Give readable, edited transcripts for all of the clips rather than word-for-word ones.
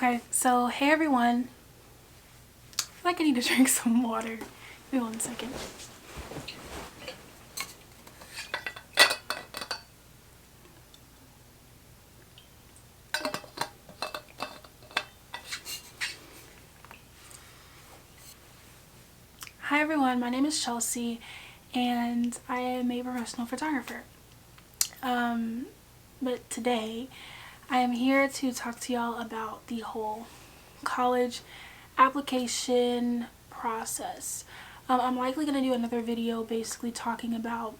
Okay, so hey everyone. I feel like I need to drink some water. Give me 1 second. Hi everyone, my name is Chelsea and I am a professional photographer. But today I am here to talk to y'all about the whole college application process. I'm likely going to do another video basically talking about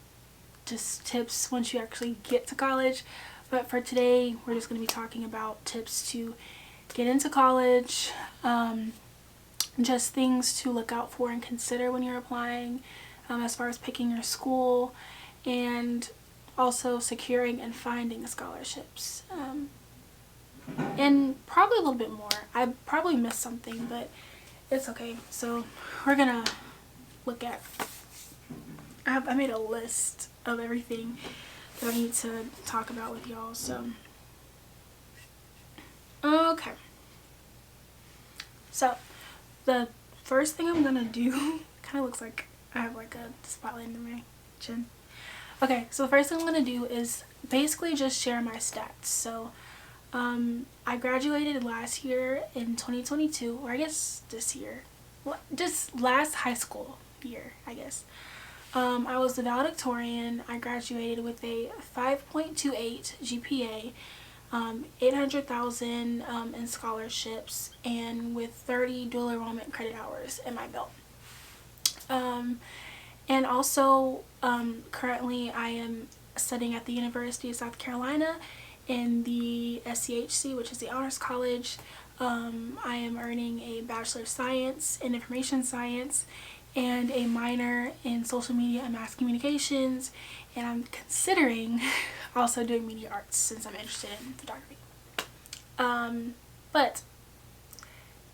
just tips once you actually get to college, but for today we're just going to be talking about tips to get into college, just things to look out for and consider when you're applying, as far as picking your school and also securing and finding scholarships, and probably a little bit more. I probably missed something, but it's okay. So we're gonna look at, I made a list of everything that I need to talk about with y'all. So okay, so the first thing I'm gonna do kind of looks like I have like a spotlight under my chin. Okay, so the first thing I'm gonna do is basically just share my stats. So I graduated last year in 2022, or I guess this year, just last high school year, I guess. I was the valedictorian. I graduated with a 5.28 GPA, 800,000 in scholarships, and with 30 dual enrollment credit hours in my belt. And also, currently I am studying at the University of South Carolina in the SCHC, which is the Honors College. I am earning a Bachelor of Science in Information Science and a minor in Social Media and Mass Communications, and I'm considering also doing media arts since I'm interested in photography. But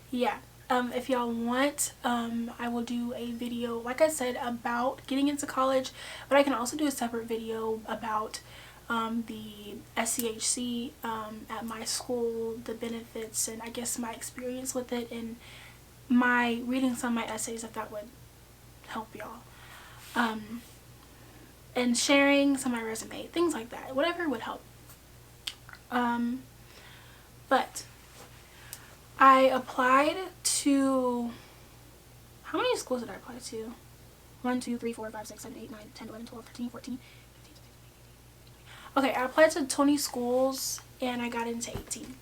yeah, if y'all want, I will do a video, like I said, about getting into college, but I can also do a separate video about the SCHC at my school, the benefits, and I guess my experience with it, and my reading some of my essays, if that would help y'all, and sharing some of my resume, things like that, whatever would help. But I applied to, how many schools did I apply to? 1, 2, 3, 4, 5, 6, 7, 8, 9, 10, 11, 12, 13, 14, 15, 16, 17, 18. Okay, I applied to 20 schools and I got into 18.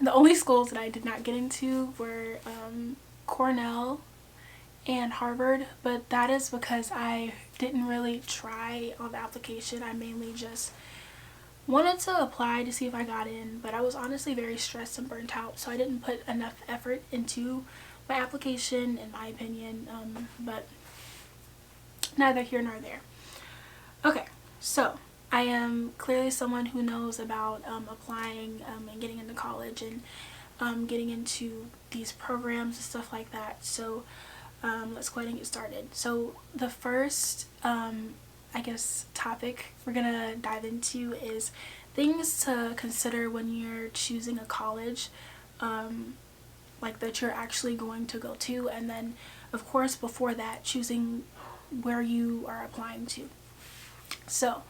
The only schools that I did not get into were Cornell and Harvard, but that is because I didn't really try on the application. I mainly just wanted to apply to see if I got in, but I was honestly very stressed and burnt out, so I didn't put enough effort into my application, in my opinion, but neither here nor there. Okay, so I am clearly someone who knows about applying and getting into college and getting into these programs and stuff like that, so let's go ahead and get started. So the first I guess topic we're gonna dive into is things to consider when you're choosing a college, like that you're actually going to go to, and then of course before that choosing where you are applying to. So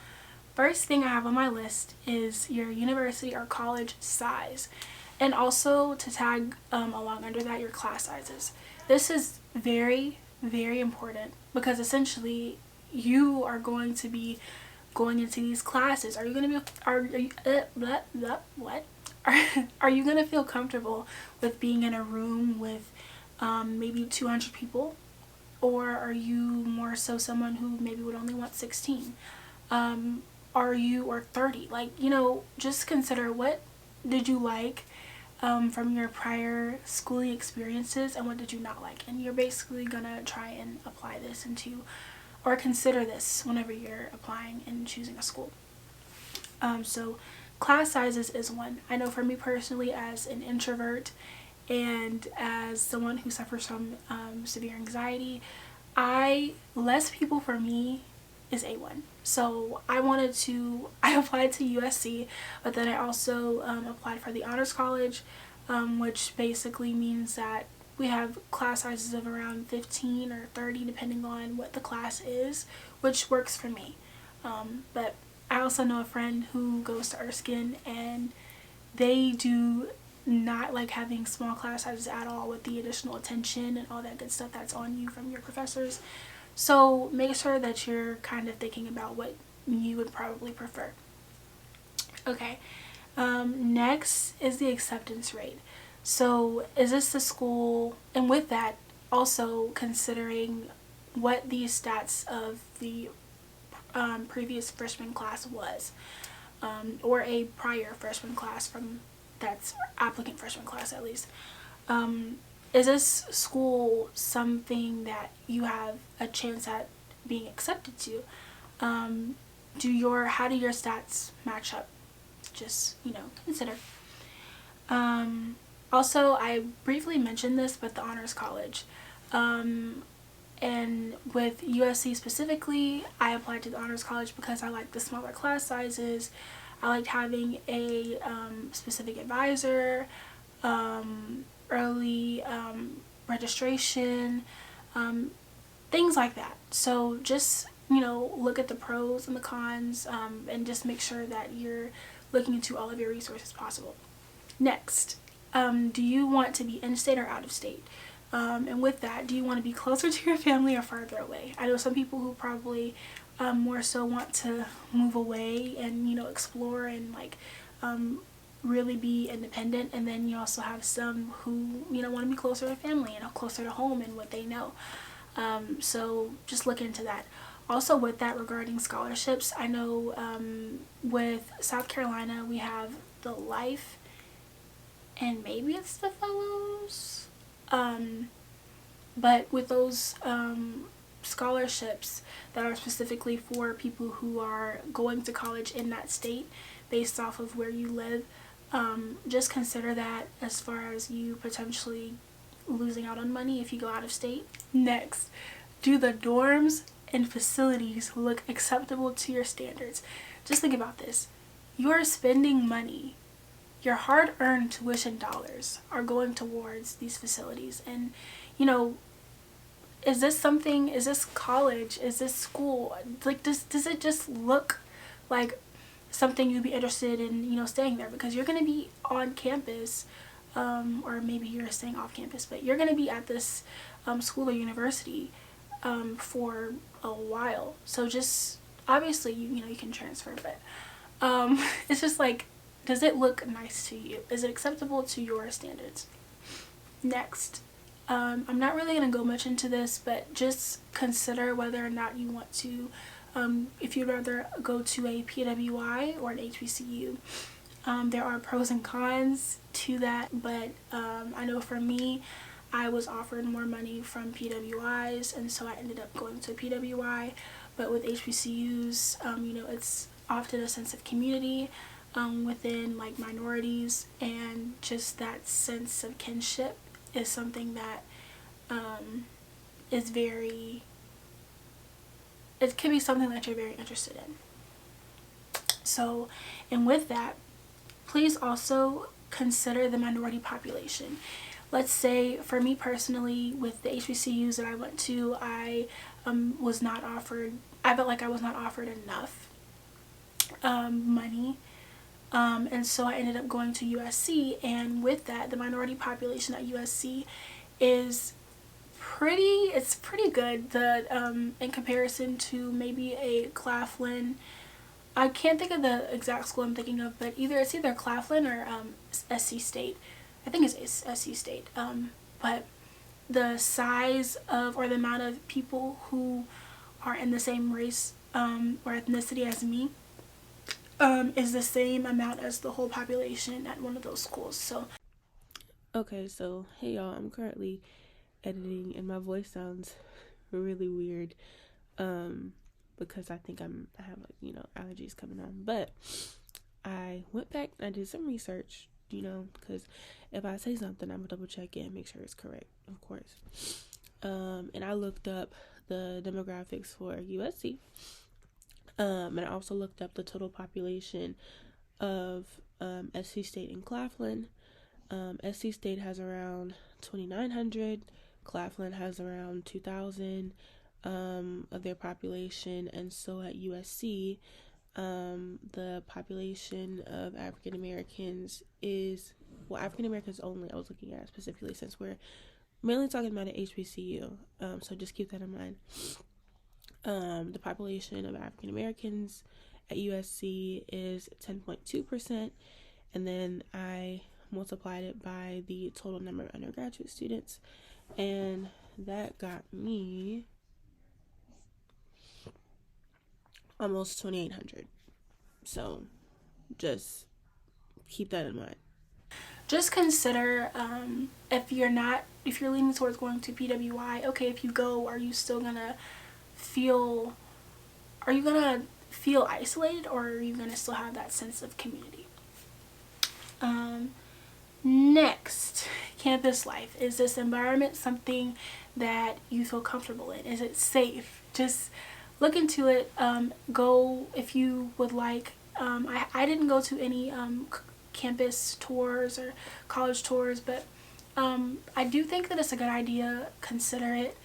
first thing I have on my list is your university or college size, and also to tag along under that your class sizes. This is very, very important because essentially you are going to be going into these classes. Are you going to feel comfortable with being in a room with maybe 200 people, or are you more so someone who maybe would only want 16? Are you, or 30? Like, you know, just consider what did you like from your prior schooling experiences and what did you not like, and you're basically gonna try and apply this into, or consider this whenever you're applying and choosing a school. So class sizes is one. I know for me personally, as an introvert and as someone who suffers from severe anxiety, less people for me is A1. So I applied to USC, but then I also applied for the Honors College, which basically means that we have class sizes of around 15 or 30 depending on what the class is, which works for me. But I also know a friend who goes to Erskine, and they do not like having small class sizes at all, with the additional attention and all that good stuff that's on you from your professors. So make sure that you're kind of thinking about what you would probably prefer. Okay, next is the acceptance rate. So is this the school, and with that, also considering what the stats of the previous freshman class was, or a prior freshman class from that's applicant freshman class at least. Is this school something that you have a chance at being accepted to? How do your stats match up? Just, consider. Also, I briefly mentioned this, but the honors college. And with USC specifically, I applied to the honors college because I liked the smaller class sizes. I liked having a specific advisor, early registration, things like that. So just, look at the pros and the cons, and just make sure that you're looking into all of your resources possible. Next, do you want to be in-state or out-of-state? And with that, do you want to be closer to your family or farther away? I know some people who probably more so want to move away and, explore and really be independent. And then you also have some who, want to be closer to family and closer to home and what they know. So just look into that. Also with that, regarding scholarships, I know with South Carolina, we have the Life and maybe it's the Fellows. But with those scholarships that are specifically for people who are going to college in that state based off of where you live, just consider that as far as you potentially losing out on money if you go out of state. Next, do the dorms and facilities look acceptable to your standards? Just think about this. You are spending money. Your hard-earned tuition dollars are going towards these facilities, and is this college, is this school, does it just look like something you'd be interested in, staying there? Because you're going to be on campus, or maybe you're staying off campus, but you're going to be at this school or university for a while. So just, obviously, you can transfer, but it's just does it look nice to you? Is it acceptable to your standards? Next, I'm not really going to go much into this, but just consider whether or not you want to, if you'd rather go to a PWI or an HBCU. There are pros and cons to that, but I know for me, I was offered more money from PWIs, and so I ended up going to a PWI. But with HBCUs, it's often a sense of community within minorities, and just that sense of kinship is something that is very, it could be something that you're very interested in. So, and with that, please also consider the minority population. Let's say, for me personally, with the HBCUs that I went to, I felt like I was not offered enough money. And so I ended up going to USC, and with that, the minority population at USC is pretty good. In comparison to maybe a Claflin, I can't think of the exact school I'm thinking of, but it's either Claflin or SC State. I think it's SC State. But the size of, or the amount of people who are in the same race or ethnicity as me is the same amount as the whole population at one of those schools. So Okay, so hey y'all, I'm currently editing and my voice sounds really weird because I think I have allergies coming on. But I went back and I did some research, because if I say something, I'm gonna double check it and make sure it's correct, of course. And I looked up the demographics for USC. And I also looked up the total population of SC State and Claflin. SC State has around 2,900. Claflin has around 2,000 of their population, and so at USC, the population of African Americans is, well, African Americans only. I was looking at specifically since we're mainly talking about an HBCU, so just keep that in mind. The population of African Americans at USC is 10.2%, and then I multiplied it by the total number of undergraduate students, and that got me almost 2,800. So just keep that in mind. Just consider if you're leaning towards going to PWI, okay, if you go, are you gonna feel isolated, or are you gonna still have that sense of community? Next, campus life. Is this environment something that you feel comfortable in? Is it safe? Just look into it. Go if you would like. I didn't go to any campus tours or college tours, but I do think that it's a good idea. Consider it,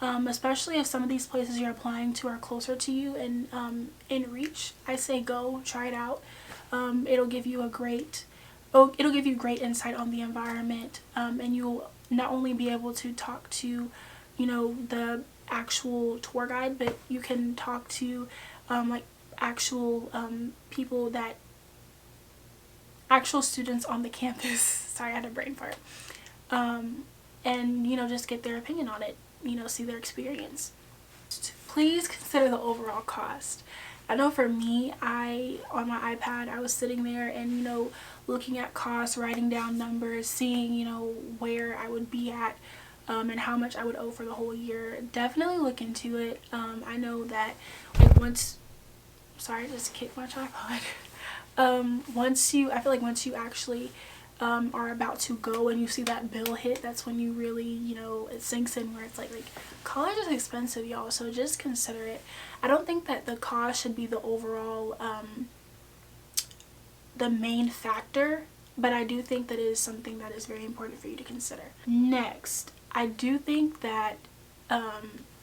especially if some of these places you're applying to are closer to you and in reach. I say go, try it out. It'll give you great insight on the environment, and you'll not only be able to talk to, the actual tour guide, but you can talk to like actual people actual students on the campus. Sorry, I had a brain fart. And just get their opinion on it, see their experience. Please consider the overall cost. I know for me, on my iPad, I was sitting there and looking at costs, writing down numbers, seeing where I would be at, and how much I would owe for the whole year. Definitely look into it. I know that sorry, I just kicked my tripod. I feel like once you actually are about to go and you see that bill hit, that's when you really, it sinks in, where it's like college is expensive, y'all, so just consider it. I don't think that the cost should be the overall, the main factor, but I do think that it is something that is very important for you to consider. Next, I do think that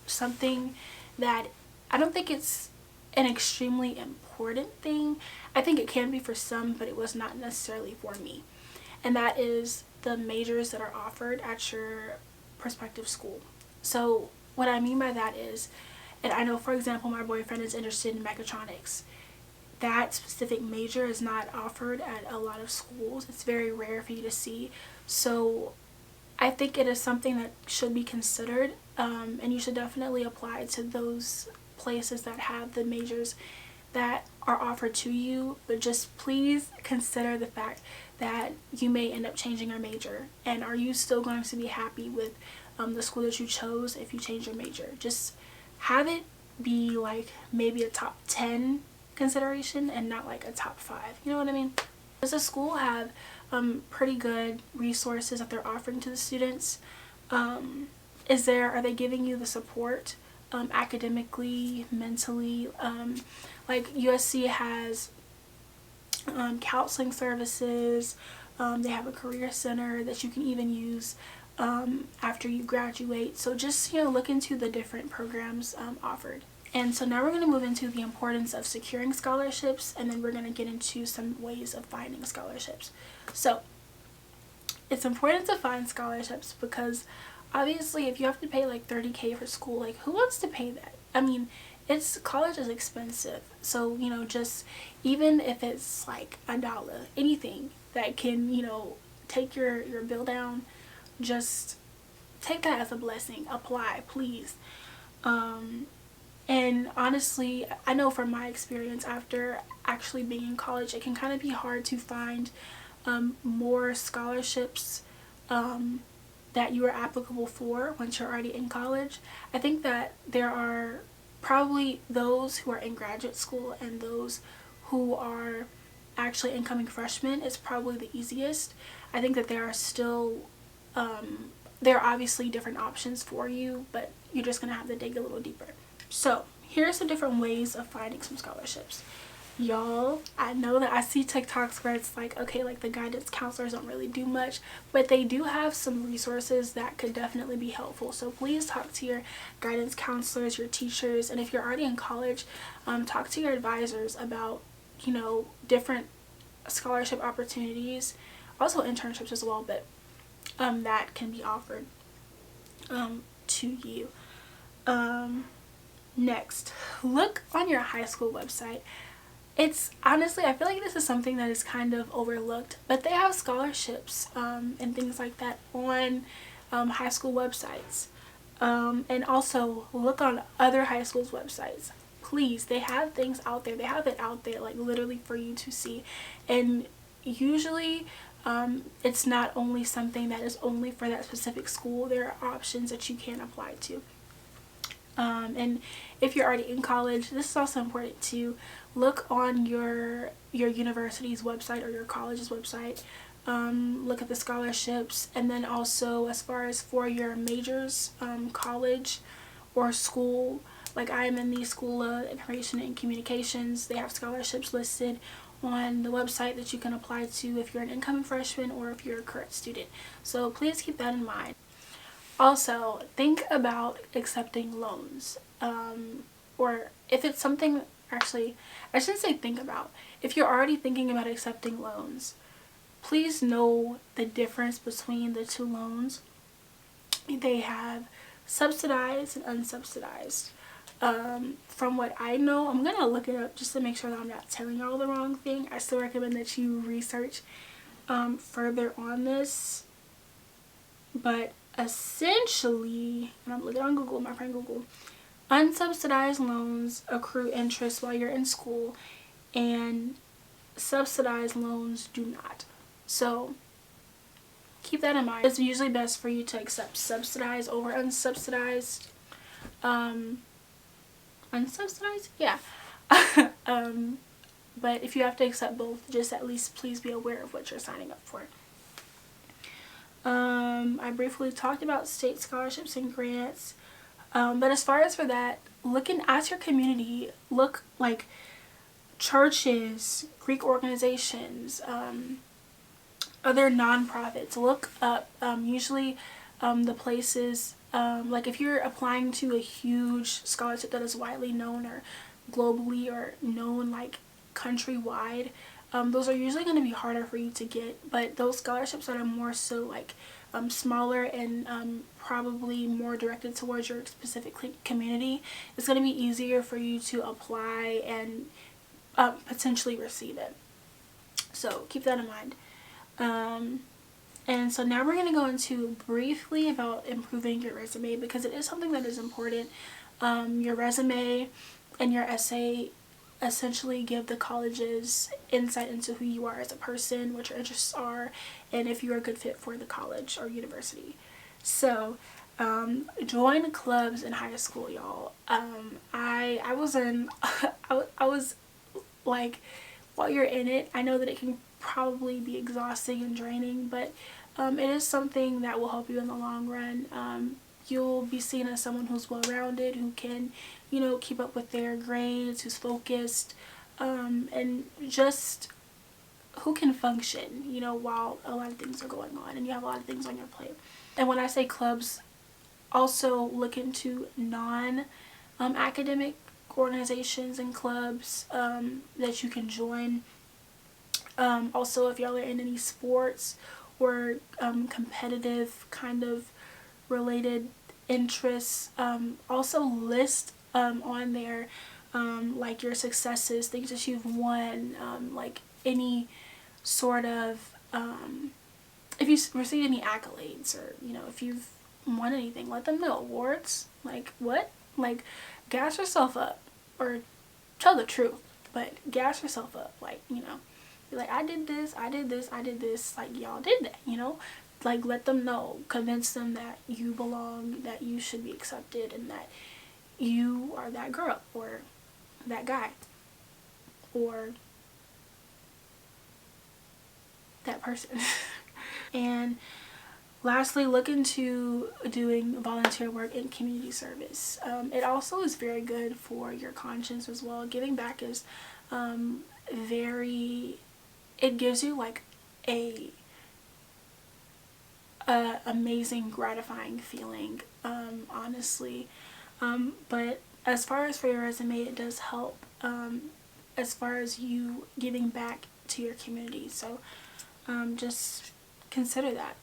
something that I don't think it's an extremely important thing. I think it can be for some, but it was not necessarily for me. And that is the majors that are offered at your prospective school. So what I mean by that is, and I know, for example, my boyfriend is interested in mechatronics. That specific major is not offered at a lot of schools. It's very rare for you to see. So I think it is something that should be considered, and you should definitely apply to those places that have the majors that are offered to you. But just please consider the fact that you may end up changing your major, and are you still going to be happy with the school that you chose if you change your major? Just have it be like maybe a top 10 consideration and not like a top 5. You know what I mean? Does the school have pretty good resources that they're offering to the students? Are they giving you the support academically, mentally? Like USC has counseling services. They have a career center that you can even use after you graduate. So just look into the different programs offered. And so now we're going to move into the importance of securing scholarships, and then we're going to get into some ways of finding scholarships. So it's important to find scholarships because obviously if you have to pay like $30,000 for school, like who wants to pay that? I mean, college is expensive. So just even if it's like $1, anything that can take your bill down, just take that as a blessing. Apply, please. And honestly, I know from my experience after actually being in college, it can kind of be hard to find more scholarships that you are applicable for once you're already in college. I think that there are probably those who are in graduate school and those who are actually incoming freshmen is probably the easiest. I think that there are still there are obviously different options for you, but you're just gonna have to dig a little deeper. So here are some different ways of finding some scholarships. Y'all, I know that I see TikToks where it's like, okay, like the guidance counselors don't really do much, but they do have some resources that could definitely be helpful. So please talk to your guidance counselors, your teachers, and if you're already in college, talk to your advisors about, you know, different scholarship opportunities, also internships as well, but that can be offered to you. Next, look on your high school website. It's honestly, I feel like this is something that is kind of overlooked, but they have scholarships and things like that on high school websites. And also look on other high schools' websites. Please, they have things out there. They have it out there, like literally for you to see. And usually, it's not only something that is only for that specific school. There are options that you can apply to. And if you're already in college, this is also important to look on your university's website or your college's website. Look at the scholarships, and then also as far as for your majors, college or school, like I am in the School of Information and Communications, they have scholarships listed on the website that you can apply to if you're an incoming freshman or if you're a current student. So please keep that in mind. Also, think about accepting loans. Or if it's something, actually, I shouldn't say think about. If you're already thinking about accepting loans, please know the difference between the two loans. They have subsidized and unsubsidized. From what I know, I'm gonna look it up just to make sure that I'm not telling y'all the wrong thing. I still recommend that you research further on this. But essentially, and I'm looking on Google, my friend Google, unsubsidized loans accrue interest while you're in school, and subsidized loans do not. So keep that in mind. It's usually best for you to accept subsidized over unsubsidized. Unsubsidized? Yeah. But if you have to accept both, just at least please be aware of what you're signing up for. I briefly talked about state scholarships and grants. But as far as for that, ask your community, look like churches, Greek organizations, other nonprofits. Look up usually the places, like if you're applying to a huge scholarship that is widely known or globally or known like countrywide, those are usually going to be harder for you to get, but those scholarships that are more so like smaller and probably more directed towards your specific community, it's going to be easier for you to apply and potentially receive it. So keep that in mind. And so now we're going to go into briefly about improving your resume, because it is something that is important. Your resume and your essay essentially give the colleges insight into who you are as a person, what your interests are, and if you're a good fit for the college or university. So join clubs in high school, y'all. I was in I was like, while you're in it, I know that it can probably be exhausting and draining, but it is something that will help you in the long run. You'll be seen as someone who's well-rounded, who can, you know, keep up with their grades, who's focused, and just who can function, you know, while a lot of things are going on and you have a lot of things on your plate. And when I say clubs, also look into non-academic organizations and clubs that you can join. Also, if y'all are in any sports or competitive kind of related interests, also list on there like your successes, things that you've won, like any sort of if you receive any accolades, or you know, if you've won anything, let them know. Awards, like what? Like, gas yourself up, or tell the truth, but gas yourself up, like, you know, be like, I did this, I did this, I did this, like y'all did that, you know. Like, let them know, convince them that you belong, that you should be accepted, and that you are that girl or that guy or that person. And Lastly, look into doing volunteer work in community service. It also is very good for your conscience as well. Giving back is it gives you like a amazing, gratifying feeling, honestly. But as far as for your resume, it does help as far as you giving back to your community. So just consider that.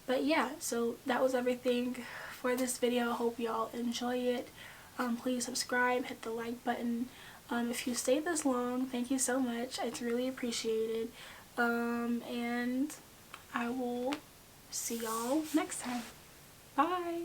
But yeah, so that was everything for this video. I hope y'all enjoy it. Please subscribe, hit the like button. If you stayed this long, thank you so much. It's really appreciated. And I will see y'all next time. Bye!